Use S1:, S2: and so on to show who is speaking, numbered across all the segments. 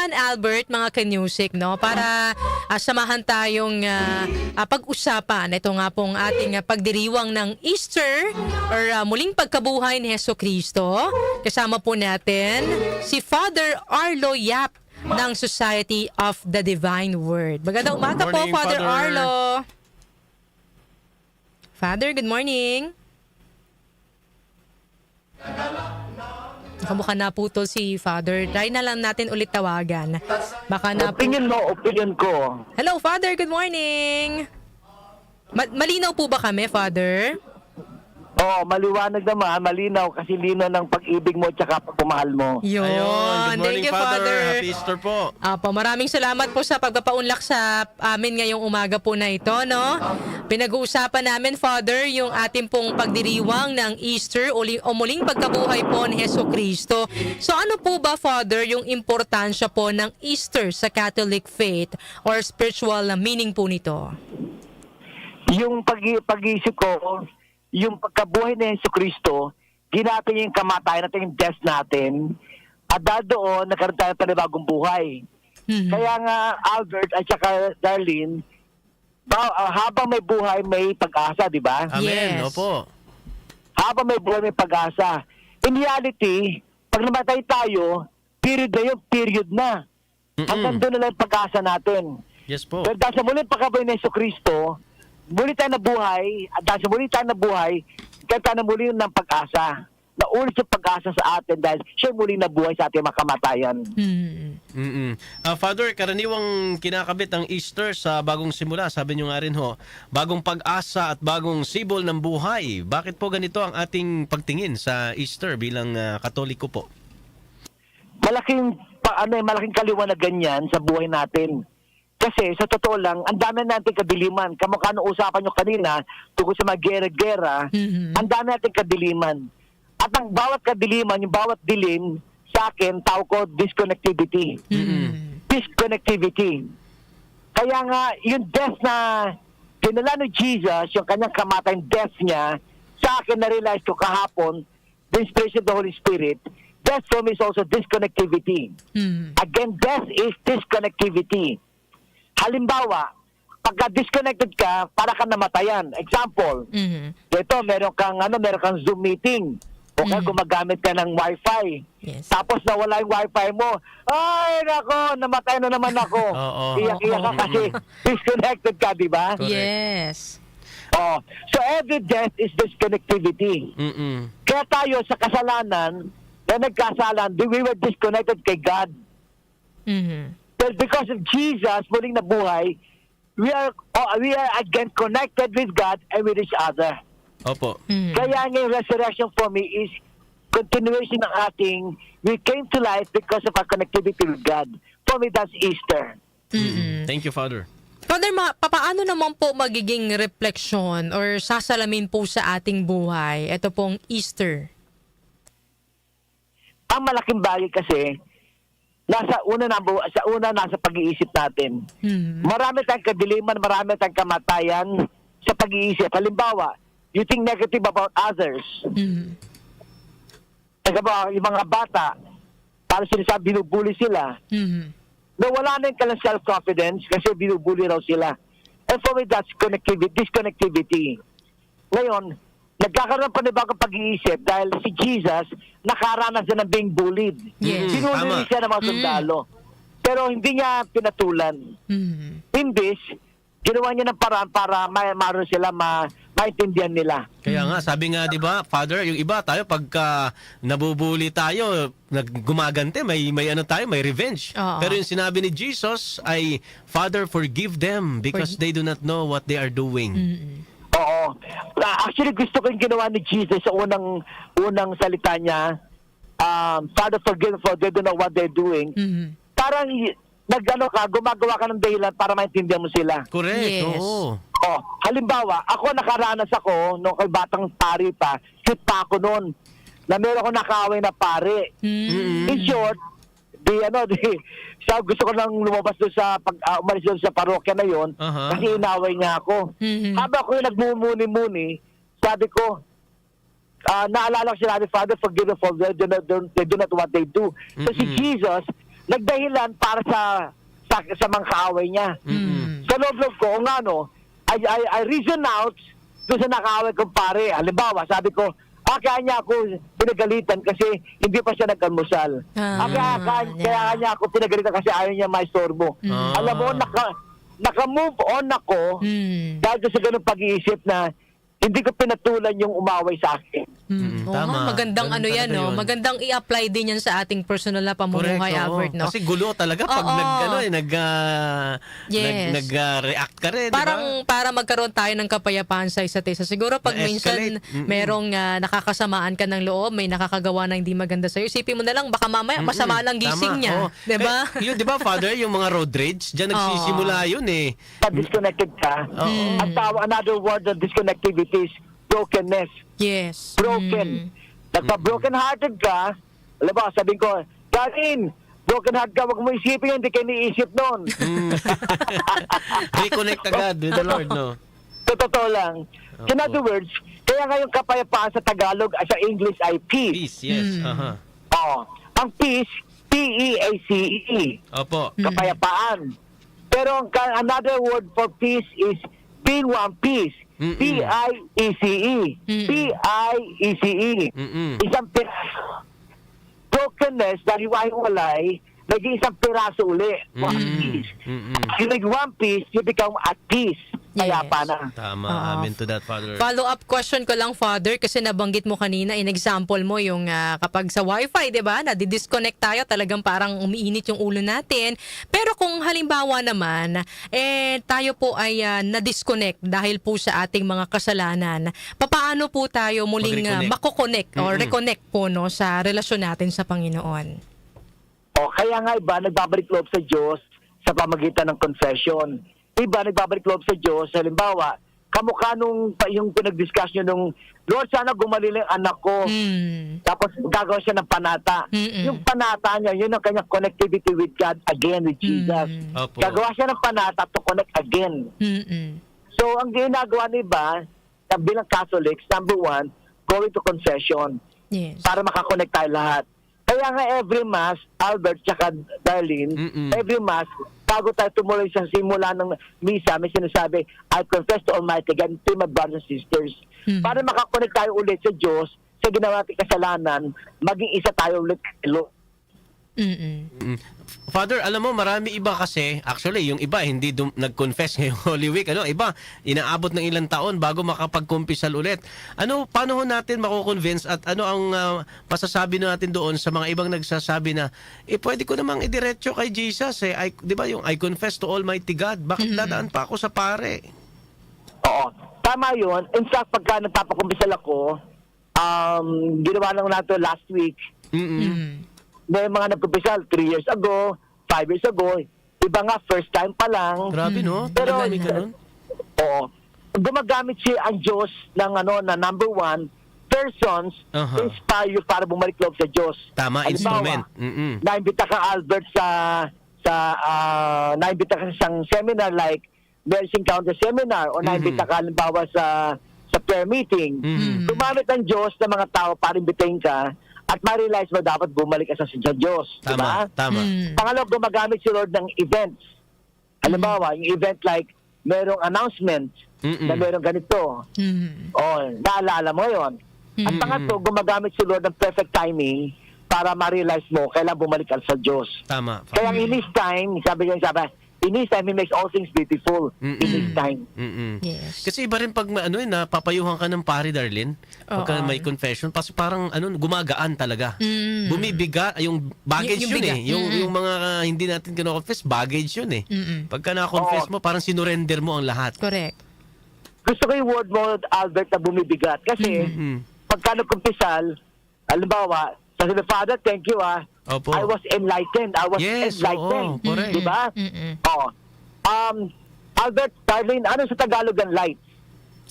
S1: naman, Albert, mga ka-music, no? Para samahan tayong pag-usapan. Ito nga pong ating pagdiriwang ng Easter or muling pagkabuhay ni Jesucristo. Kasama po natin si Father Arlo Yap ng Society of the Divine Word. Magandang umaga po,
S2: Morning,
S1: Father
S2: Father.
S1: Arlo. Father, good morning. Kamukha na putol si Father. Try na lang natin ulit tawagan. Baka na po...
S3: Opinion ko.
S1: Hello, Father. Good morning. Malinaw po ba kami, Father?
S3: Oo, maliwanag naman, malinaw kasi lino ng pag-ibig mo at pagmamahal mo.
S1: Yun.
S2: Ayun. Good morning,
S1: Thank you,
S2: Father.
S1: Father.
S2: Happy Easter po.
S1: Apo, maraming salamat po sa pagpapaunlak sa amin ngayong umaga po na ito, no? Pinag-uusapan namin, Father, yung ating pong pagdiriwang ng Easter o muling pagkabuhay po ni Jesucristo. So ano po ba, Father, yung importansya po ng Easter sa Catholic faith or spiritual na meaning po nito?
S3: Yung pag-iisip ko, yung pagkabuhay ni Jesucristo, ginapin niya yung kamatayan natin, yung death natin, at dahil doon, nagkaroon tayo ng panibagong buhay.
S1: Mhm.
S3: Kaya nga, Albert at saka Darlene, habang may buhay, may pag-asa, di ba?
S2: Amen.
S1: Yes.
S2: Opo.
S3: Habang may buhay, may pag-asa. In reality, pag namatay tayo, period na yun, period na. Hanggang doon na lang yung pag-asa natin.
S2: Yes po.
S3: Pero dahil sa muling pagkabuhay ni Jesucristo, muli tayo na buhay, at dahil sa muli tayo na buhay, kaya tayo na muli ng pag-asa. Naulit yung pag-asa sa atin dahil siya muli na buhay sa ating mga kamatayan.
S1: Mhm.
S2: Father, karaniwang kinakabit ang Easter sa bagong simula. Sabi niyo nga rin ho, bagong pag-asa at bagong sibol ng buhay. Bakit po ganito ang ating pagtingin sa Easter bilang Katoliko po?
S3: Malaking kaliwanagan yan sa buhay natin. Kasi sa totoo lang, ang dami natin kadiliman. Kamukha nung usapan nyo kanina, tungkol sa mga gera-gera,
S1: Mhm.
S3: ang dami natin kadiliman. At ang bawat kadiliman, yung bawat dilim, sa akin, tawag ko disconnectivity.
S1: Mhm.
S3: Disconnectivity. Kaya nga, yung death na dinala ni Jesus, yung kanyang kamatayang death niya, sa akin na-realize ko kahapon, the inspiration of the Holy Spirit, death for me is also disconnectivity.
S1: Mhm.
S3: Again, death is disconnectivity. Halimbawa, pagka disconnected ka, para ka namatayan. Example,
S1: Mhm.
S3: ito, meron kang Zoom meeting. O kaya gumagamit ka ng Wi-Fi.
S1: Yes.
S3: Tapos nawala yung Wi-Fi mo. Ay, nako, namatay na naman ako.
S2: Oo.
S3: Iyak-iyak ka kasi disconnected ka, di ba?
S2: Correct.
S1: Yes.
S3: Oh. So every death is disconnectivity. Kaya tayo sa kasalanan, na nagkasalan, we were disconnected kay God.
S1: Mhm.
S3: But because of Jesus muling nabuhay, we are again connected with God and with each other.
S2: Opo.
S1: Mhm.
S3: Kaya nga yung resurrection for me is continuation ng ating, we came to life because of our connectivity with God. For me, that's Easter.
S2: Thank you, Father.
S1: Father, papaano naman po magiging refleksyon or sasalamin po sa ating buhay ito pong Easter?
S3: Ang malaking bagay kasi, nasa pag-iisip natin.
S1: Mhm.
S3: Marami tayong kadiliman, marami tayong kamatayan sa pag-iisip. Halimbawa, you think negative about others.
S1: Mhm.
S3: Yung mga bata, para sinasabi, binubuli sila.
S1: Mhm.
S3: Nawala na yung kanilang self-confidence kasi binubuli raw sila. And for me, that's disconnectivity. Ngayon, nagkakaroon pa ng bagong pag-iisip dahil si Jesus nakaranas na ng being bullied.
S1: Yes.
S3: Binuli
S2: Tama.
S3: siya ng mga sundalo. Pero hindi niya pinatulan.
S1: Mhm.
S3: Imbis, ginawa niya ng paraan para maroon sila maintindihan nila.
S2: Kaya nga, sabi nga, di ba, Father, yung iba tayo, pagka nabubuli tayo, gumagante, may revenge.
S1: Oo.
S2: Pero yung sinabi ni Jesus ay, Father, forgive them because they do not know what they are doing.
S1: Mhm.
S3: Oo. Actually, gusto ko yung ginawa ni Jesus sa unang salita niya. Father, forgive them for they don't know what they're doing.
S1: Mhm.
S3: Parang gumagawa ka ng dahilan para maintindihan mo sila.
S2: Correct,
S1: Yes.
S2: oo.
S3: Oh, halimbawa, nakaranas ako nung kay batang pari pa, cute pa ako noon, na meron ako nakaaway na pare.
S1: Mhm.
S3: In short, gusto ko nang lumabas doon umalis doon sa parokya na yon
S2: Aha.
S3: kasi inaway niya ako.
S1: Mhm.
S3: Habang ako yung nagmumuni-muni, sabi ko, naalala ko sinabi, Father, forgive them for they do not what they do. So si
S2: Mm-mm.
S3: Jesus, nagdahilan para sa mga kaaway niya. Sa loob ko, o nga no, I reason out doon sa nakaaway kong pare. Halimbawa, sabi ko, kaya niya ako pinagalitan kasi hindi pa siya nagkalmusal. Kaya niya ako pinagalitan kasi ayaw niya maistorbo. Alam mo, naka-move on ako dahil sa ganung pag-iisip na hindi ko pinatulan yung umaway sa akin.
S1: Oo
S2: Tama.
S1: nga, magandang
S2: Ganun
S1: ano yan,
S2: talaga
S1: no?
S2: yun.
S1: Magandang i-apply din yan sa ating personal na pamumuhay,
S2: Correct, oo.
S1: Albert, no?
S2: Kasi gulo talaga pag
S1: Oo.
S2: nag-react ka rin,
S1: Parang para magkaroon tayo ng kapayapaan sa isa't isa. Siguro pag minsan
S2: Na-escalate.
S1: merong nakakasamaan ka ng loob, may nakakagawa na hindi maganda sa'yo, isipin mo na lang, baka mamaya masama lang gising niya. Diba?
S2: Yun, di ba, Father, yung mga road rage, dyan nagsisimula yun eh.
S3: Pag disconnected ka, ang another word of disconnectivity is brokenness.
S1: Yes.
S3: Broken. Nagpa-broken hearted ka, alam ba, sabihin ko, Karin, broken heart ka, wag mo isipin, hindi kayo niisip nun.
S2: Reconnect agad with the Lord, no?
S3: Totoo lang. In other words, kaya nga yung kapayapaan sa Tagalog at sa English ay peace.
S2: Peace, yes. Aha.
S3: Ang peace, P-E-A-C-E.
S2: Opo.
S3: Kapayapaan. Pero another word for peace is being one piece. P-I-E-C-E. P-I-E-C-E. Isang brokenness na hiwa-hiwalay, naging isang piraso uli. One piece. You make one piece, you become at peace. Kaya
S1: Yes.
S3: pa na.
S2: Tama. Amen to that, Father.
S1: Follow-up question ko lang, Father, kasi nabanggit mo kanina, in example mo yung kapag sa Wi-Fi, di ba, nadi-disconnect tayo, talagang parang umiinit yung ulo natin. Pero kung halimbawa naman, tayo po ay na-disconnect dahil po sa ating mga kasalanan, papaano po tayo muling
S2: Mag-reconnect.
S1: mako-connect or reconnect po no, sa relasyon natin sa Panginoon?
S3: Kaya nga iba, nagbabalik loob sa Diyos sa pamagitan ng confession. Iba, nagbabalik loob sa Diyos. Halimbawa, kamukha nung yung pinag-discuss nyo nung, Lord, sana gumaling ang anak ko. Tapos gagawa siya ng panata. Yung panata niya, yun ang kanyang connectivity with God again, with Jesus.
S2: Opo.
S3: Gagawa siya ng panata to connect again. So, ang ginagawa ni iba, bilang Catholics, number one, going to confession
S1: Yes.
S3: para makakonect tayo lahat. Kaya nga every Mass, Albert tsaka Darlene, every Mass, bago tayo tumuloy sa simula ng misa, may sinasabi, I confess to Almighty God to my brothers and sisters. Para makakonect tayo ulit sa Diyos, sa ginawa nating kasalanan, maging isa tayo ulit.
S2: Father, alam mo, marami iba kasi, actually, yung iba hindi nag-confess ngayong Holy Week. Iba, inaabot ng ilang taon bago makapag-kumpisal ulit. Paano ho natin mako-convince at ano ang masasabi natin doon sa mga ibang nagsasabi na, pwede ko namang idiretso kay Jesus. Di ba yung I confess to Almighty God, bakit dadaan pa ako sa pare?
S3: Oo, tama yun. In fact, pagka nagpapakumpisal ako, ginawa lang natin last week, may mga nagkumpisal 3 years ago, 5 years ago, iba nga first time pa lang.
S2: Grabe, no?
S3: Pero,
S2: Talaga, may ganun?
S3: oo. Gumagamit siya ang Diyos ng na number one, persons to inspire you para bumalik loob sa Diyos.
S2: Tama,
S3: Halimbawa,
S2: instrument.
S3: naimbita ka, Albert, naimbita ka sa isang seminar like Marriage Encounter Seminar o naimbita ka halimbawa sa prayer meeting. Gumamit ang Diyos ng mga tao para imbitahin ka at ma-realize mo dapat bumalik ka sa Diyos.
S2: Tama,
S3: diba?
S2: tama.
S3: Pangalawa, gumagamit si Lord ng events. Halimbawa, yung event like merong announcement na merong ganito. Naalala mo yun. At pangatlo, gumagamit si Lord ng perfect timing para ma-realize mo kailan bumalik ka sa Diyos.
S2: Tama.
S3: Kaya in His time, in His time, He makes all things beautiful. In His time.
S1: Yes.
S2: Kasi iba rin pag napapayuhan ka ng pari, Darlene, pagka may confession, parang gumagaan talaga. Bumibiga, yung baggage
S1: Yung
S2: yun
S1: biga.
S2: Yung mga hindi natin kino-confess, baggage yun eh. Pagka na-confess mo, parang sinurrender mo ang lahat.
S1: Correct.
S3: Gusto ko yung word mo, Albert, na bumibigat. Kasi pagka nagkumpisal, halimbawa, sabi ng Father, thank you
S2: Opo.
S3: I was enlightened.
S2: Yes,
S3: enlightened.
S2: oo, correct.
S3: Diba? Oo. Albert, Darlene, ano sa Tagalog ang light?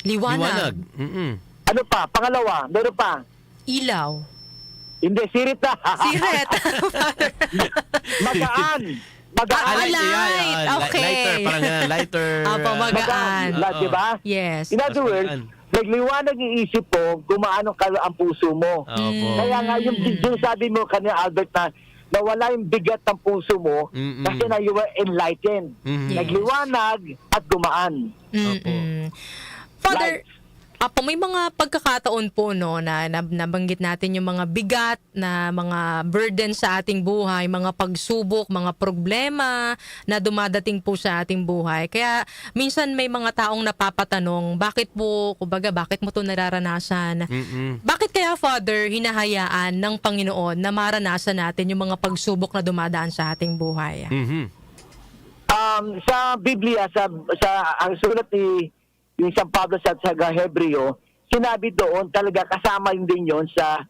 S1: Liwanag.
S3: Ano pa? Pangalawa, meron pa.
S1: Ilaw.
S3: Hindi, sirit na.
S1: Siret.
S3: Magaan. Magaan.
S1: light. Okay.
S2: Lighter, parang lighter.
S1: Apo, magaan.
S3: Diba?
S1: Yes.
S3: In other
S2: Mas
S3: words,
S2: magaan.
S3: nagliwanag yung isip mo, gumaan ang ang puso mo.
S2: Opo.
S3: Kaya nga yung sabi mo kanina, Albert, na nawala yung bigat ng puso mo kasi na you were enlightened.
S2: Mhm.
S3: Nagliwanag at gumaan.
S1: Mm-mm. Father, may mga pagkakataon po no na nabanggit natin yung mga bigat na mga burden sa ating buhay, mga pagsubok, mga problema na dumadating po sa ating buhay. Kaya minsan may mga taong napapatanong, bakit po, kumbaga, bakit mo 'to nararanasan? Bakit kaya, Father, hinahayaan ng Panginoon na maranasan natin yung mga pagsubok na dumadaan sa ating buhay?
S2: Mhm.
S3: Sa Biblia, ang sulat ni yung San Pablo sa Hebreo, sinabi doon talaga kasama din yon sa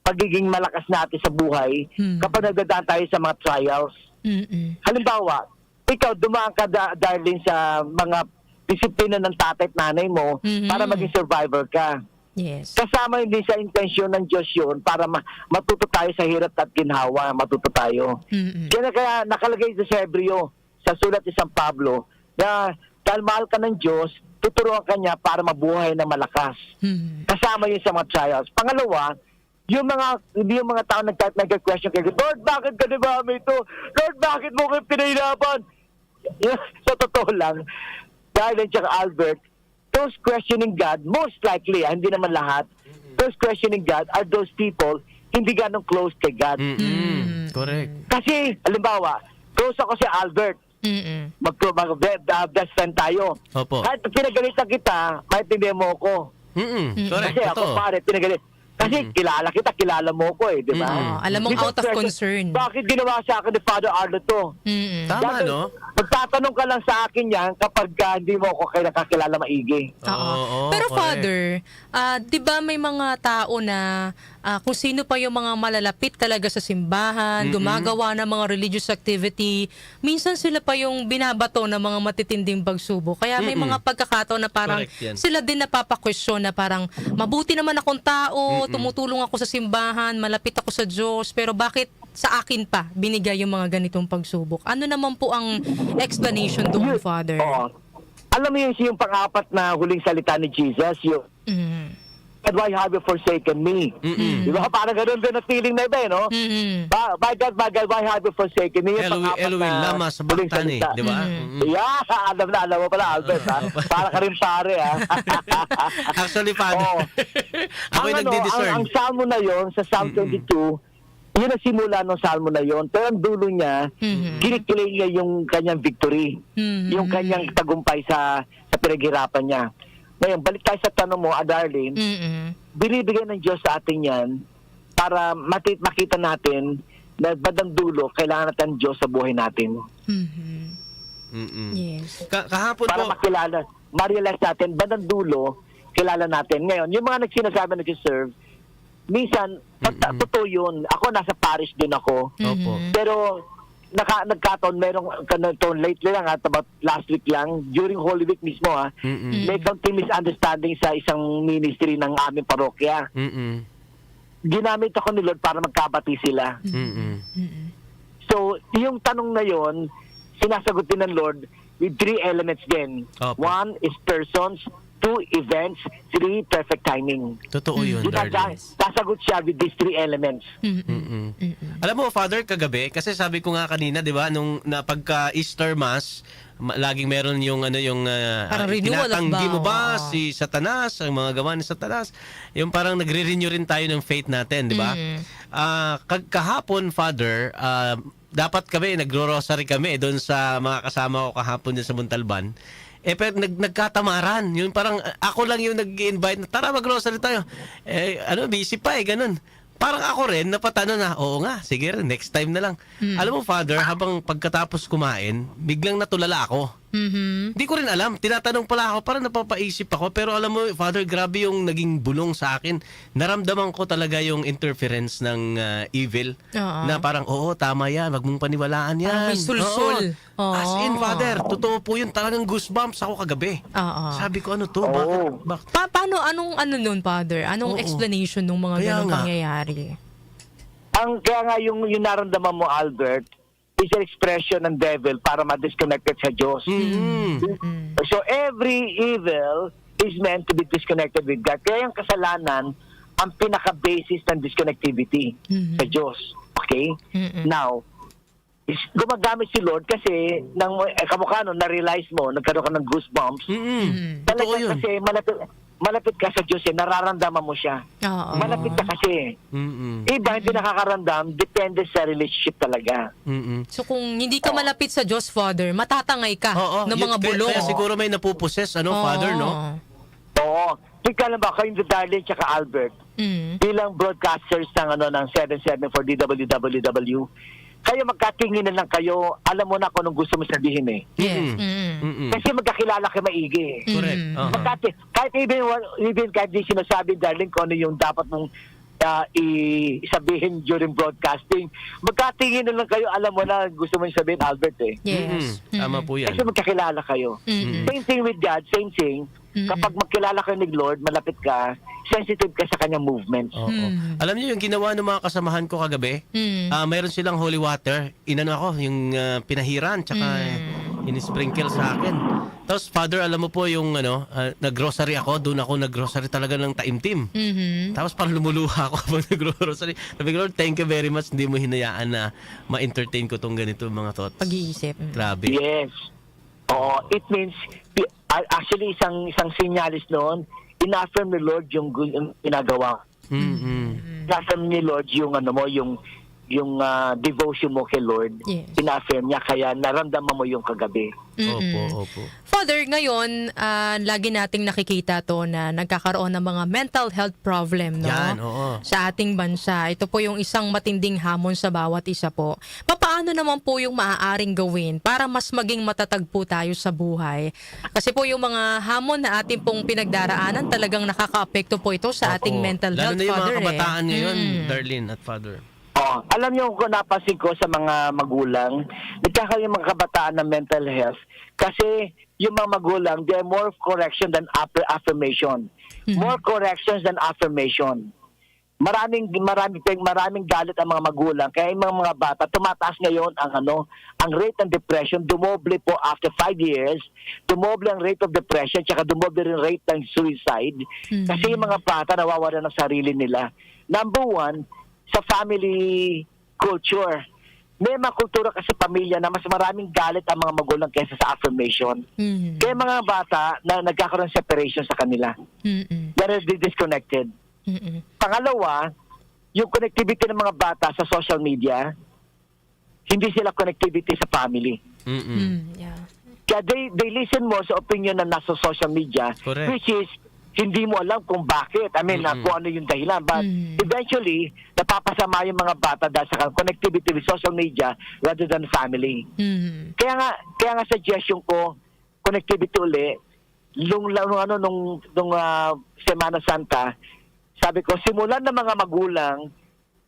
S3: pagiging malakas natin sa buhay kapag nagdadaan tayo sa mga trials.
S1: Mm-mm.
S3: Halimbawa, ikaw dumaan ka darling sa mga disiplina ng tatay at nanay mo para maging survivor ka.
S1: Yes.
S3: Kasama din sa intensyon ng Diyos yun para matuto tayo sa hirap at ginhawa, matuto tayo.
S1: Mm-mm.
S3: Kaya nakalagay sa Hebreo, sa sulat ni San Pablo, na dahil mahal ka ng Diyos, tuturuan ka niya para mabuhay na malakas. Kasama yun sa mga trials. Pangalawa, yung mga tao nag-question kay Lord, bakit ka dumami ito? Lord, bakit mo kayo pinahirapan? Sa totoo lang, dahil tsaka Albert, those questioning God, most likely, hindi naman lahat, those questioning God are those people hindi ganong close kay God.
S2: Correct.
S3: Kasi, halimbawa, close ako si Albert, best friend tayo.
S2: Opo.
S3: Kahit pinagalitan kita, maintindihan mo ako.
S2: Correct.
S3: Kasi ako
S2: Totoo.
S3: pare, pinagalit. Kasi kilala mo ko di ba?
S1: Alam mong
S3: Because
S1: out of concern.
S3: Bakit ginawa sa akin ni Father Arlo to?
S2: Tama,
S3: Dahil
S2: no?
S3: Magtatanong ka lang sa akin yan kapag hindi mo ako kakilala maigi.
S1: Oo. Pero
S2: correct.
S1: Father, 'di ba may mga tao na kung sino pa yung mga malalapit talaga sa simbahan, gumagawa ng mga religious activity, minsan sila pa yung binabato ng mga matitinding pagsubok. Kaya may mga pagkakataon na parang
S2: Correct yan.
S1: sila din napapakwisyon na parang mabuti naman akong tao, tumutulong ako sa simbahan, malapit ako sa Diyos, pero bakit sa akin pa binigay yung mga ganitong pagsubok? Ano naman po ang explanation doon, Father?
S3: Oo. Alam mo yung pang-apat na huling salita ni Jesus, yung God, why have you forsaken me? Di ba? Parang ganun din na feeling na iba, no? My God, why have you forsaken me? Yung pang-apat
S2: Eloy
S3: na
S2: lama sa
S3: huling
S2: baktan eh,
S3: salita.
S2: di ba?
S3: Yeah, alam mo pala, Albert, ha? Para ka rin pare, ha?
S2: Actually, Father,
S3: Oo.
S2: ako yung nagdi-discern.
S3: Ang salmo na yon sa Psalm 22, yun ang simula ng salmo na yon. Pero ang dulo niya, kiniklaim niya yung kanyang victory. Yung kanyang tagumpay sa pinaghirapan niya. Ngayon, balik tayo sa tanong mo, Darlene, binibigay ng Diyos sa atin yan para makita natin na bandang dulo, kailangan natin ng Diyos sa buhay natin.
S1: Yes.
S2: Kahapon
S3: Para
S2: po,
S3: makilala, ma-realize natin, bandang dulo, kilala natin. Ngayon, yung mga nagsinasabi nag-serve, minsan, totoo yun. Ako, nasa parish din ako.
S2: Opo.
S3: Pero, nagkataon, merong lately lang, at about last week lang, during Holy Week mismo, may kaunting misunderstanding sa isang ministry ng aming parokya. Ginamit ako ni Lord para magkabati sila. So, yung tanong na yon, sinasagot din ng Lord with 3 elements din.
S2: Opo.
S3: 1 is persons, 2 events, 3 perfect timing.
S2: Totoo yun, darling.
S3: Sasagot siya with these 3 elements.
S2: Alam mo, Father, kagabi, kasi sabi ko nga kanina, di ba, nung pagka Easter Mass, laging meron yung
S1: Parang renewal of
S2: tinatanggi mo ba
S1: vow.
S2: si Satanas, ang mga gawa ni Satanas, yung parang nagre-renew rin tayo ng faith natin, di ba? Kahapon, Father, dapat kami, nagro-rosary kami doon sa mga kasama ko kahapon din sa Montalban. Pero nagkatamaran. Yung parang ako lang yung nag-invite na, tara mag-grocery tayo. Busy pa ganun. Parang ako rin, napatanong na, oo nga, sige rin, next time na lang. Alam mo, Father, habang pagkatapos kumain, biglang natulala ako. Hindi ko rin alam. Tinatanong pala ako, parang napapaisip ako. Pero alam mo, Father, grabe yung naging bulong sa akin. Naramdaman ko talaga yung interference ng evil. Na parang, oo, tama yan. Wag mong paniwalaan yan.
S1: Parang may sulsul.
S2: Oo. As in, Father, totoo po yun. Talagang goosebumps ako kagabi. Sabi ko, ano to? Bakit?
S1: Paano, anong nun, Father? Anong explanation ng mga
S2: Kaya
S1: ganong
S2: nga.
S1: pangyayari?
S3: Kaya nga yung naramdaman mo, Albert, is an expression ng devil para ma-disconnected sa Diyos. So every evil is meant to be disconnected with God. Kaya yung kasalanan, ang pinaka-basis ng disconnectivity sa Diyos. Okay? Now, gumagamit si Lord kasi kamukha nun, na-realize mo, nagkaroon ka ng goosebumps.
S2: Totoo
S3: Talagang
S2: yun.
S3: kasi malapit ka sa Diyos nararamdaman mo siya.
S1: Oo.
S3: Malapit ka kasi. Iba hindi nakakaramdam, depende sa relationship talaga.
S1: So kung hindi ka malapit sa Diyos, Father, matatangay ka ng mga bulong.
S2: Kaya siguro may napuposes, Father, no?
S3: Oo. Tika lang ba, kayong Darlene tsaka Albert, bilang broadcasters ng 774 DWWW, kayo magkatingin na lang kayo, alam mo na kung anong gusto mo sabihin eh.
S1: Yes.
S3: Kasi magkakilala kayo maigi eh.
S2: Correct.
S3: Kahit even kahit di sinasabi, darling, kung ano yung dapat mong sabihin during broadcasting, magkatingin na lang kayo, alam mo na gusto mo yung sabihin, Albert eh.
S1: Yes.
S2: Tama po yan.
S3: Kasi magkakilala kayo. Same thing with God, same thing. Kapag magkilala kayo ni Lord, malapit ka, sensitive ka sa kanyang movements.
S2: Oo. Alam niyo yung ginawa ng mga kasamahan ko kagabi? Mayroon silang holy water. Inano ako, yung pinahiran, tsaka in-sprinkle sa akin. Tapos, Father, alam mo po yung nag-grocery ako. Doon ako nag-grocery talaga ng taimtim. Tapos parang lumuluha ako pag nag-grocery. Sabi ko, Lord, thank you very much. Hindi mo hinayaan na ma-entertain ko tong ganito mga thoughts.
S1: Pag-iisip.
S2: Grabe.
S3: Yes. Oo, it means, actually, isang sinyalis noon, in-affirm ni Lord yung ginagawa. In-affirm ni Lord yung yung devotion mo kay Lord.
S1: Yes.
S3: In-affirm niya, kaya naramdaman mo yung kagabi.
S2: Opo.
S1: Father, ngayon, lagi nating nakikita to na nagkakaroon ng mga mental health problem, no?
S2: Yan, oo.
S1: Sa ating bansa. Ito po yung isang matinding hamon sa bawat isa po. Paano naman po yung maaaring gawin para mas maging matatag po tayo sa buhay? Kasi po yung mga hamon na ating pong pinagdaraanan, talagang nakaka-apekto po ito sa ating mental health,
S2: Lalo na yung
S1: Father.
S2: mga kabataan ngayon,
S1: Mm.
S2: Darlene at Father.
S3: Alam niyo kung napansin ko sa mga magulang, nagkakaroon yung mga kabataan ng mental health kasi yung mga magulang, they're more correction than affirmation. More corrections than affirmation. Maraming galit ang mga magulang. Kaya yung mga bata, tumataas ngayon ang rate ng depression, dumoble po after 5 years, dumoble ang rate of depression, tsaka dumoble rin rate ng suicide. Kasi yung mga bata nawawala ng sarili nila. Number one, sa family culture. May mga kultura kasi pamilya na mas maraming galit ang mga magulang kaysa sa affirmation. Kaya mga bata na nagkakaroon separation sa kanila. They're disconnected. Pangalawa, yung connectivity ng mga bata sa social media, hindi sila connectivity sa family.
S1: Yeah.
S3: Kaya they listen more sa opinion na nasa social media,
S2: Correct.
S3: which is hindi mo alam kung bakit. I mean, kung ano yung dahilan. But eventually, napapasama yung mga bata dahil sa connectivity with social media rather than family. Kaya nga suggestion ko, connectivity uli, nung Semana Santa, sabi ko, simulan ng mga magulang,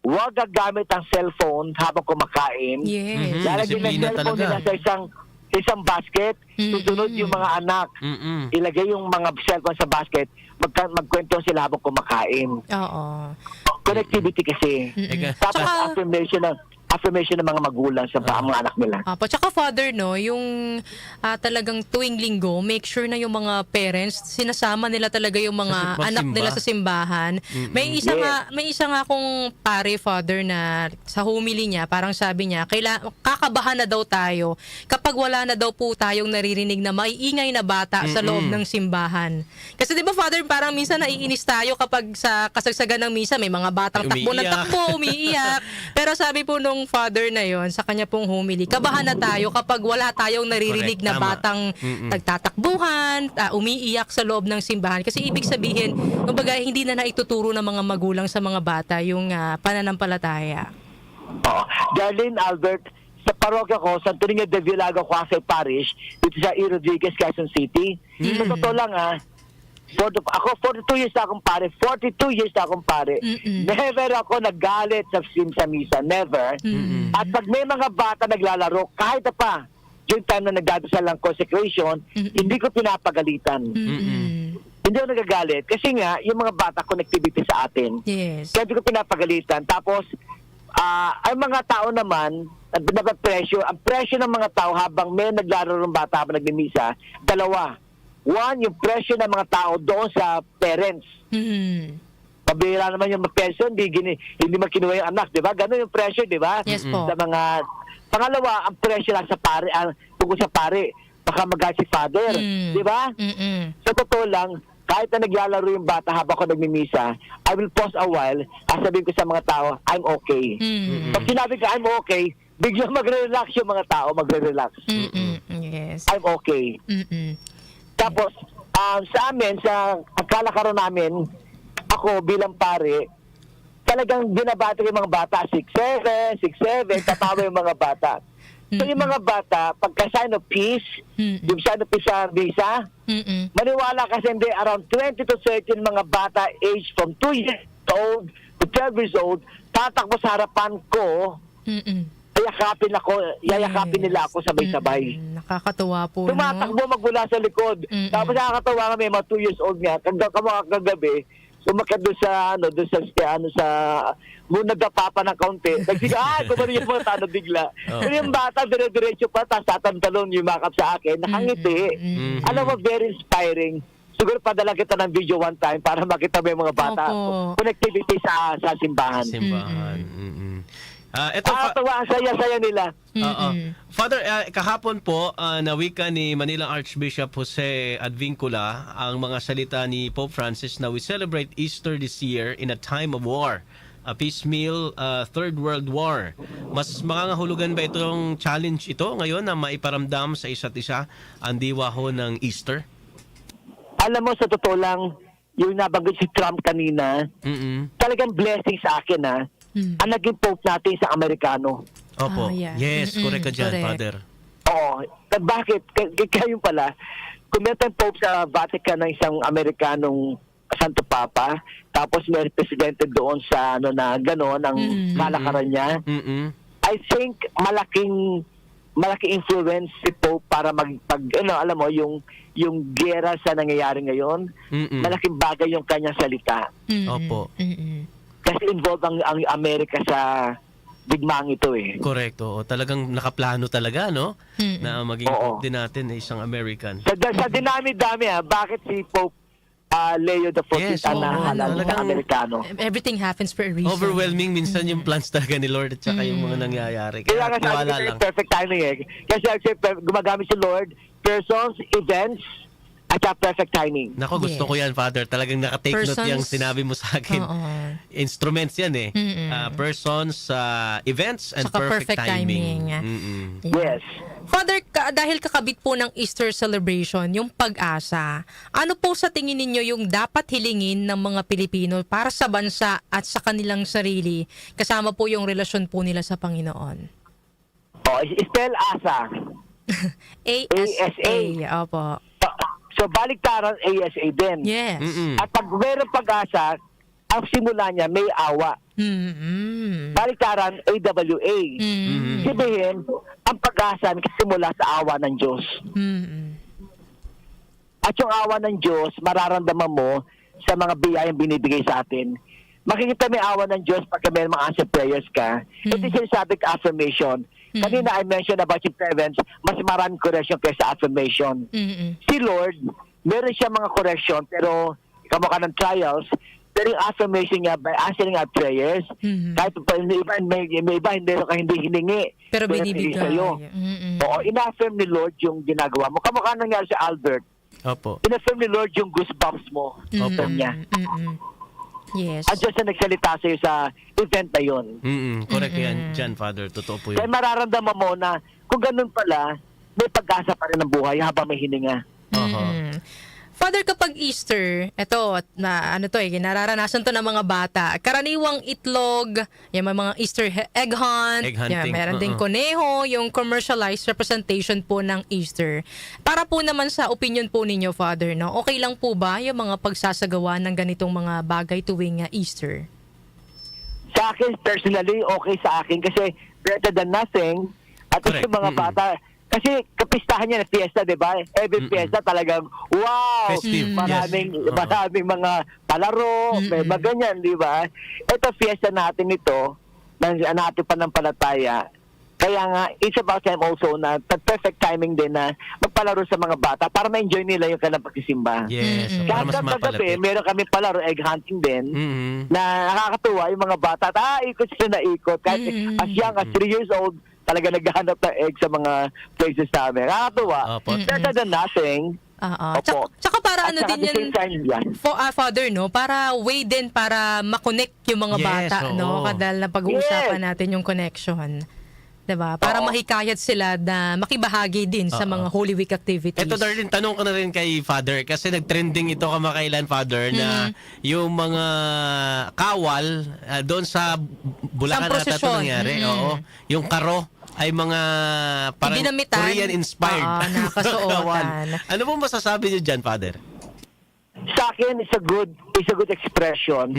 S3: huwag gagamit ang cellphone habang kumakain.
S1: Yes.
S3: Lalagyan ng
S2: Disiplina
S3: cellphone
S2: talaga.
S3: nila sa isang basket, susunod yung mga anak, ilagay yung mga cellphone sa basket, magkwento sila habang kumakain.
S1: Oo.
S3: Connectivity kasi. Tapos
S1: Tsaka-
S3: affirmation ng mga magulang sa mga anak nila.
S1: Tsaka Father, no, yung talagang tuwing linggo, make sure na yung mga parents, sinasama nila talaga yung mga anak
S2: Magsimba.
S1: nila sa simbahan. May isa nga akong pare, Father, na sa homily niya, parang sabi niya, kakabahan na daw tayo kapag wala na daw po tayong naririnig na maiingay na bata sa loob ng simbahan. Kasi di ba, Father, parang minsan naiinis tayo kapag sa kasagsagan ng misa, may mga batang takbo ng
S2: Umiiyak.
S1: takbo, umiiyak. Pero sabi po nung Father na yon sa kanya pong homily, kabahan na tayo kapag wala tayong naririnig
S2: Correct,
S1: na
S2: tama.
S1: batang nagtatakbuhan, umiiyak sa loob ng simbahan. Kasi ibig sabihin, kumbaga hindi na naituturo ng mga magulang sa mga bata yung pananampalataya.
S3: Darlene, Albert, sa parokya ko, Santo Niño de Villago, Quasay Parish, dito sa E. Rodriguez, Quezon City. Sa totoo lang ako 42 years na akong pare. 42 years na akong pare. Never ako naggalit sa misa. Never. At pag may mga bata naglalaro, kahit na pa, yung time na nagdadasal ng consecration, hindi ko pinapagalitan. Hindi ako nagagalit. Kasi nga, yung mga bata, connectivity sa atin.
S1: Yes.
S3: Kaya hindi ko pinapagalitan. Tapos, ang mga tao naman, napapresyo, ang presyo ng mga tao habang may naglalaro ng bata habang nagmimisa, dalawa. One, yung presyo ng mga tao doon sa parents. Pabira naman yung mag-pension, hindi makinuha yung anak, di ba? Ganun yung pressure, di ba?
S1: Yes po.
S3: Sa mga... Pangalawa, ang pressure lang sa pare, tungkol sa pare, baka mag si father, di ba? Sa totoo lang, kahit na naglalaro yung bata habang ako nagmimisa, I will pause a while, sabihin ko sa mga tao, I'm okay. Pag sinabi ko, I'm okay, biglang magre-relax yung mga tao, magre-relax.
S1: Yes.
S3: I'm okay. Tapos, sa amin, sa kalakaran namin, ako bilang pare, talagang binabati ko yung mga bata, 6'7", 6'7", tatawa yung mga bata. So yung mga bata, pagka sign of peace, yung sign of peace sa visa, maniwala kasi hindi, around 20 to 30 mga bata age from 2 years old to 12 years old, tatakbo sa harapan ko, yayakapin nila ako sabay-sabay.
S1: Nakakatuwa po, no?
S3: Tumatakbo magmula sa likod. Tapos nakakatawa kami, mga 2 years old nga, kagabi, sumakit doon sa muna dapa pa ng kaunti. Nagsiga, kumari yung mga tano bigla. Pero yung bata, dire-diretso pa, tapos tatantalon yung makap sa akin, nakangiti. Alam mo, very inspiring. Siguro padala kita ng video one time para makita mo yung mga bata. Connectivity sa simbahan. Tawa, ang saya-saya nila.
S2: Father, kahapon po, nawika ni Manila Archbishop Jose Advincula ang mga salita ni Pope Francis na we celebrate Easter this year in a time of war, a piecemeal Third World War. Mas makangahulugan ba itong challenge ito ngayon na maiparamdam sa isa't isa ang diwa ho ng Easter?
S3: Alam mo, sa totoo lang, yung nabanggit si Trump kanina, talagang blessing sa akin, ang naging Pope natin sa Amerikano.
S2: Opo. Yes, correct ka dyan, Father.
S3: Oo. Bakit? Kayo pala, kung may tayong Pope sa Vatican ng isang Amerikanong Santo Papa, tapos may presidente doon sa na gano'n, ang kalakaran niya, I think malaking influence si Pope para alam mo, yung gera sa nangyayari ngayon, malaking bagay yung kanyang salita.
S2: Opo.
S3: Kasi involved ang Amerika sa digmang ito eh.
S2: Correct, oo. Talagang nakaplano talaga, no? Na maging Pope din natin isang American.
S3: Sa dinami-dami bakit si Pope Leo XIV ang nahalal ng Amerikano?
S1: Everything happens for a reason.
S2: Overwhelming minsan yung plans talaga ni Lord at saka yung mga nangyayari.
S3: Kaya nga
S2: tiwala
S3: sabi
S2: lang.
S3: ko perfect timing eh. Kasi gumagamit si Lord, persons, events, at saka perfect timing.
S2: Nako, gusto ko yan, Father. Talagang nakatake note yung sinabi mo sa akin. Instruments yan eh. Persons, events, and
S1: Saka
S2: perfect timing.
S3: Yes.
S1: Father, dahil kakabit po ng Easter celebration, yung pag-asa, ano po sa tingin ninyo yung dapat hilingin ng mga Pilipino para sa bansa at sa kanilang sarili, kasama po yung relasyon po nila sa Panginoon?
S3: Spell ASA.
S1: ASA. Opo.
S3: So, baliktaran ASA din.
S1: Yes.
S3: At pag mayroong pag-asa, ang simula niya may awa. Baliktaran AWA. Sabihin, ang pag-asa simula sa awa ng Diyos. At yung awa ng Diyos, mararamdaman mo sa mga biyayang binibigay sa atin. Makikita may awa ng Diyos pagka may mga answer prayers ka. Ito yung sinasabi ka affirmation. Kanina I mentioned about yung parents, mas maraming correction kaysa affirmation. Si Lord, meron siya mga correction, pero kamukha ng trials, pero yung affirmation niya by answering our prayers, kahit pa may iba hindi hiningi.
S1: Pero binibigay.
S3: Sa'yo. Oo, in-affirm ni Lord yung ginagawa mo. Kamukha nangyari sa Albert.
S2: Opo.
S3: In-affirm ni Lord yung goosebumps mo. Affirm niya.
S1: Yes.
S3: At Diyos na nagsalita sa'yo sa event na yun.
S2: Correct yan dyan, Father. Totoo po yun.
S3: Kaya mararamdaman mo na kung ganun pala, may pag-asa pa rin ang buhay habang may hininga.
S1: Father, kapag Easter, nararanasan to ng mga bata. Karaniwang itlog, yung mga Easter egg hunt,
S2: Egg hunting.
S1: meron ding kuneho, yung commercialized representation po ng Easter. Para po naman sa opinion po ninyo, Father, no? Okay lang po ba yung mga pagsasagawa ng ganitong mga bagay tuwing Easter?
S3: Sa akin, personally, okay sa akin kasi better than nothing. At
S2: Correct.
S3: yung mga bata, kasi kapistahan niya na fiesta, di ba? Every fiesta talagang, wow!
S2: Festive,
S3: Maraming
S2: yes.
S3: mga palaro, may mga ganyan, di ba? Ito, fiesta natin ito, ng ating panampalataya, Kaya nga, it's about time also na perfect timing din na magpalaro sa mga bata para ma-enjoy nila yung kanilang pagsisimba.
S2: Yes, so para
S3: Kaya
S2: mas
S3: kagabi,
S2: mapalapit.
S3: meron kami palaro, egg hunting din,
S2: Mhm.
S3: na nakakatuwa yung mga bata. Ikot sila na ikot. Kahit as young as 3 years old, talaga naghahanap ng egg sa mga places namin. Nakakatuwa.
S2: Opo.
S3: Better than nothing.
S1: Oo.
S3: Opo.
S1: Tsaka para
S3: At
S1: ano
S3: saka
S1: din
S3: at the
S1: yan,
S3: same time, yeah.
S1: Father, no? Para way din para makonect yung mga
S2: Yes,
S1: bata, no?
S2: oo.
S1: Kadal na pag-uusapan natin yung connection. 'Di ba? Para
S3: Oo.
S1: mahikayat sila na makibahagi din sa mga Holy Week activities.
S2: Ito, Darlene, tanong ko na rin kay Father kasi nag-trending ito kamakailan, Father, na yung mga kawal doon sa Bulacan
S1: Sa
S2: ata ito
S1: prosesyon.
S2: nangyari. Oo. Yung karo ay mga parang
S1: Dinamitan.
S2: Korean-inspired.
S1: Oo, nakasuotan.
S2: Kawal. Ano po masasabi niyo dyan, Father?
S3: Sa akin, it's a good expression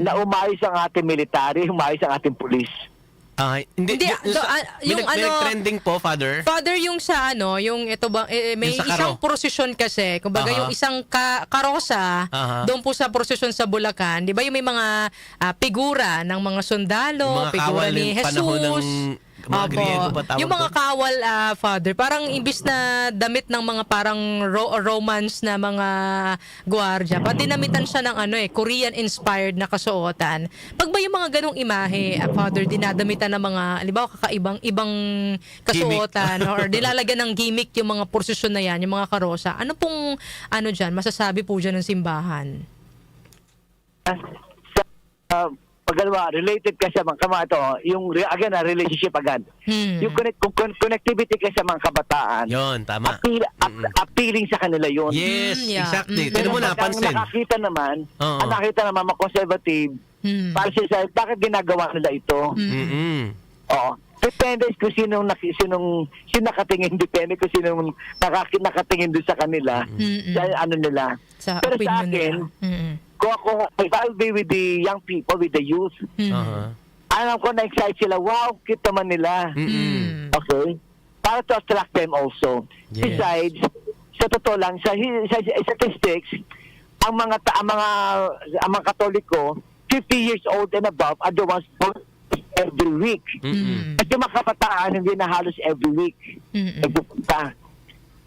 S3: na umayos ang ating military, umayos ang ating pulis.
S2: Hindi,
S1: Hindi,
S2: may trending po, Father.
S1: Father, yung sa yung ito ba, may
S2: Yung sa
S1: isang
S2: karo.
S1: prosesyon kasi, kumbaga
S2: Aha.
S1: yung isang karosa,
S2: Aha.
S1: doon po sa prosesyon sa Bulacan, di ba yung may mga figura ng mga sundalo,
S2: Yung mga
S1: figura
S2: kawal
S1: ni
S2: ng
S1: Jesus.
S2: panahon ng mga Griego ba tawag
S1: Yung mga
S2: doon?
S1: kawal, Father, parang imbis na damit ng mga parang Romans na mga gwardiya, dinamitan siya ng Korean-inspired na kasuotan. Pag ba yung mga ganong imahe, Father, dinadamitan ng mga, halimbawa, kakaibang kasuotan or nilalagyan ng gimmick yung mga prosesyon na yan, yung mga karosa, ano pong, dyan, masasabi po dyan ng simbahan?
S3: Pagdalawa, related ka sa mga ito, yung again, relationship agad. Yung connectivity ka sa mga kabataan.
S2: Yun, tama.
S3: Appealing sa kanila yun.
S2: Yes,
S1: Yeah.
S2: exactly.
S1: Mm.
S2: Tinan mo,
S3: Pero pag
S2: napansin.
S3: ang nakita naman, mga conservative, para sila, bakit ginagawa nila ito?
S2: Mm-mm.
S3: Oo. Depende kung sinong nakatingin, depende kung sinong nakatingin doon sa kanila, sa ano nila.
S1: Sa
S3: Pero sa
S1: opinion
S3: akin,
S1: nila.
S3: kung ako, if I'll be with the young people, with the youth,
S2: Aha.
S3: alam ko na-excite sila, wow, cute naman nila.
S2: Mm-mm.
S3: Okay? Para to attract them also.
S2: Yes.
S3: Besides, sa totoo lang, sa statistics, ang mga Katoliko, 50 years old and above are the ones born every week.
S2: Mm-mm.
S3: At yung mga kabataan, hindi na halos every week nagpupunta.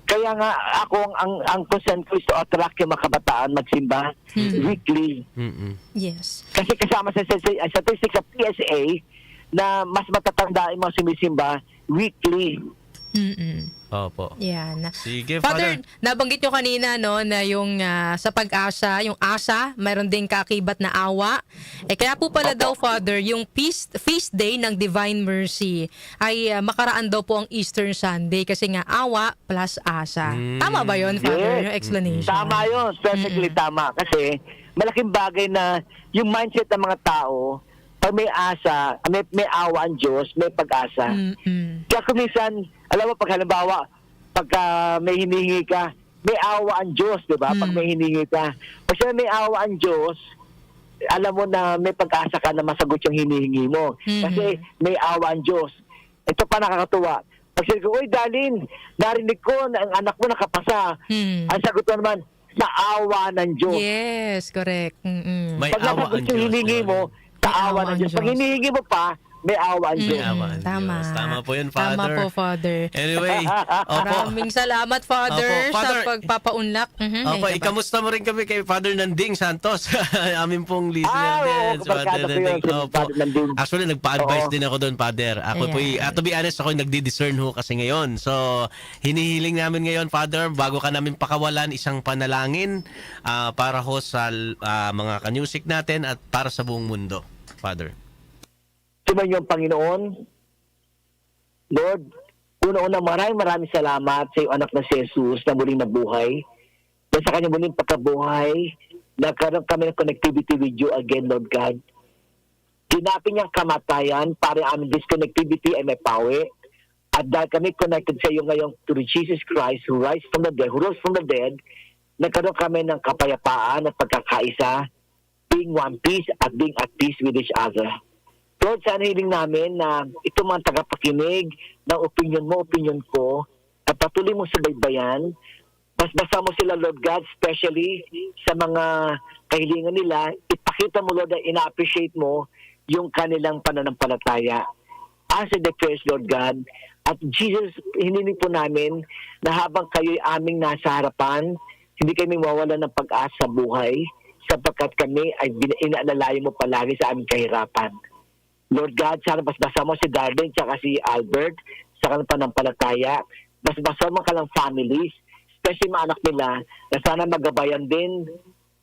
S3: Kaya nga ako ang concern ko is to attract yung mga kabataan magsimba weekly.
S2: Mm-mm.
S1: Yes.
S3: Kasi kasama sa statistics sa PSA na mas matatanda yung mga sumisimba weekly.
S2: Opo.
S1: Yan.
S2: Sige,
S1: Father,
S2: Father.
S1: nabanggit nyo kanina na yung sa pag-asa, yung asa, mayroon din kaakibat na awa. Kaya po pala daw, Father, yung feast day ng Divine Mercy ay makaraan daw po ang Easter Sunday kasi nga awa plus asa. Tama ba yun, Father,
S3: Yes.
S1: yung explanation?
S3: Tama yun. Perfectly tama. Kasi malaking bagay na yung mindset ng mga tao, pag may asa, may awa ang Diyos, may pag-asa. Kaya kung minsan, alam mo, pag halimbawa, pagka may hinihingi ka, may awa ang Diyos, di ba? Pag may hinihingi ka. Pag siya may awa ang Diyos, alam mo na may pag-asa ka na masagot yung hinihingi mo. Kasi may awa ang Diyos. Ito pa nakakatuwa. Pag sabi ko, uy, Darlene, narinig ko na ang anak mo nakapasa. Ang sagot mo naman, sa awa ng Diyos.
S1: Yes, correct.
S2: May
S3: Pag
S2: awa
S3: nasagot
S2: ang
S3: yung
S2: Diyos.
S3: hiningi mo, sa
S1: May
S3: awa ng Diyos. Pag hinihingi mo pa, may awa ang Diyos.
S2: awa ang
S1: Tama.
S2: Diyos. Tama po yun,
S1: Tama
S2: Father.
S1: po, Father.
S2: Anyway, opo.
S1: Maraming salamat, Father,
S2: Opo, Father.
S1: sa pagpapaunlak.
S2: Opo, ikamusta mo rin kami kay Father Nanding Santos. Amin pong listener din.
S3: kabarkada ko yun, si Father Nanding.
S2: Actually, nagpa-advise
S3: Oo.
S2: din ako doon, Father. Ako
S1: Ayan.
S2: po, to be honest, ako nagdi-discern ho kasi ngayon. So, hinihiling namin ngayon, Father, bago ka namin pakawalan, isang panalangin para ho sa mga kanyusik natin at para sa buong mundo, Father.
S3: Sumayin yung Panginoon. Lord, una-una maraming salamat sa iyong anak na si Jesus na muling nabuhay. Dahil sa kanyang muling pagkabuhay, nagkaroon kami ng connectivity with you again, Lord God. Ginapin niyang kamatayan para aming disconnectivity ay may pawi. At dahil kami connected sa iyo ngayon through Jesus Christ who rose from the dead, nagkaroon kami ng kapayapaan at pagkakaisa, being one piece at being at peace with each other. Lord, sana hiling namin na ito mga tagapakinig ng opinion mo, opinion ko, at patuloy mo sa baybayan. Basta mo sila, Lord God, especially sa mga kahilingan nila. Ipakita mo, Lord, na ina-appreciate mo yung kanilang pananampalataya. answer the prayers, Lord God. At Jesus, hiniling po namin na habang kayo'y aming nasa harapan, hindi kami mawala ng pag-asa sa buhay sapagkat kami ay inaalalayan mo palagi sa aming kahirapan. Lord God, sana basbasa mo si Darlene at si Albert sa kanilang panampalataya. Basbasa mo kalang families, especially mga anak nila, na sana magabayan din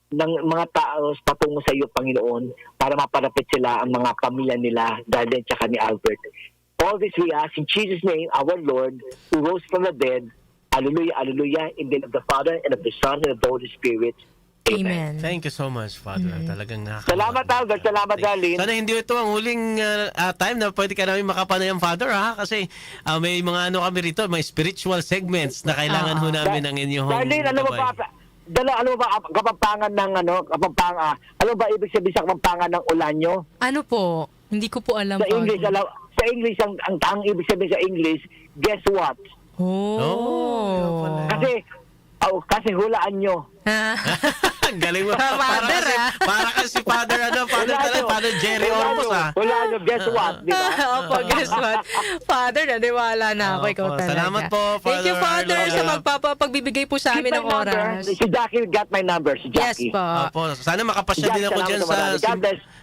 S3: ng mga tao patungo sa iyo, Panginoon, para maparapit sila ang mga pamilya nila, Darlene at ni Albert. All this we ask in Jesus' name, our Lord, who rose from the dead. Hallelujah, hallelujah, in the name of the Father, and of the Son, and of the Holy Spirit. Amen.
S1: Amen.
S2: Thank you so much, Father. Talagang nakakatawa.
S3: Salamat, Albert. Salamat, Darlene.
S2: Sana hindi ito ang huling time na pwede ka namin makapanayam, Father, ha? Kasi may mga ano kami rito, may spiritual segments na kailangan ho namin ng inyong
S3: Darlene, ano
S2: gabay.
S3: ano ba kapampangan ng ano ba ibig sabihin sa kapampangan ng ulanyo?
S1: Ano po? Hindi ko po alam.
S3: Sa English, sa English ang ibig sabihin sa English, guess what?
S1: Oh.
S3: Kasi hulaan nyo.
S2: Ang galing mo.
S1: Father,
S2: para kasi Father, Father Jerry Ormos, ha?
S3: Hulaan nyo, guess what? Di ba?
S1: Opo, guess what? Father, naniwala na ako. Ikaw
S2: Opo,
S1: talaga.
S2: salamat po,
S1: Thank you,
S2: Father
S1: Father,
S2: Arlo.
S1: sa pagbibigay po sa amin ng oras.
S3: Si Jackie got my number. Si
S1: Yes
S3: Jackie.
S1: po.
S2: Opo, sana makapasyal din ako diyan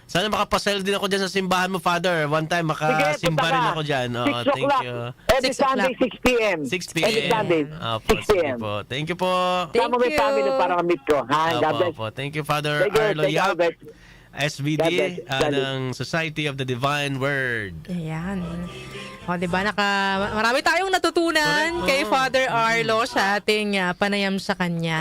S2: sana makapasyal din ako diyan sa simbahan mo, Father. One time makasimba rin ako diyan.
S3: 6
S2: Thank
S3: o'clock.
S2: you.
S3: Every
S1: 6
S3: Sunday, 6 p.m.
S2: 6 p.m.
S3: Every Sunday,
S2: Opo,
S3: 6
S2: sige
S3: p.m.
S2: po. Thank you po.
S1: Thank
S3: Sama mo yung
S1: you.
S3: family para ka-meet ko. Ha? God
S2: Opo,
S3: bless.
S2: opo. Thank you, Father
S3: Thank you,
S2: Arlo
S3: thank you,
S2: Yap,
S3: Albert.
S2: SVD
S3: God bless. God bless.
S2: ng Society of the Divine Word.
S1: Ayan. O, diba, marami tayong natutunan
S2: Correct.
S1: kay Father Arlo sa ating panayam sa kanya.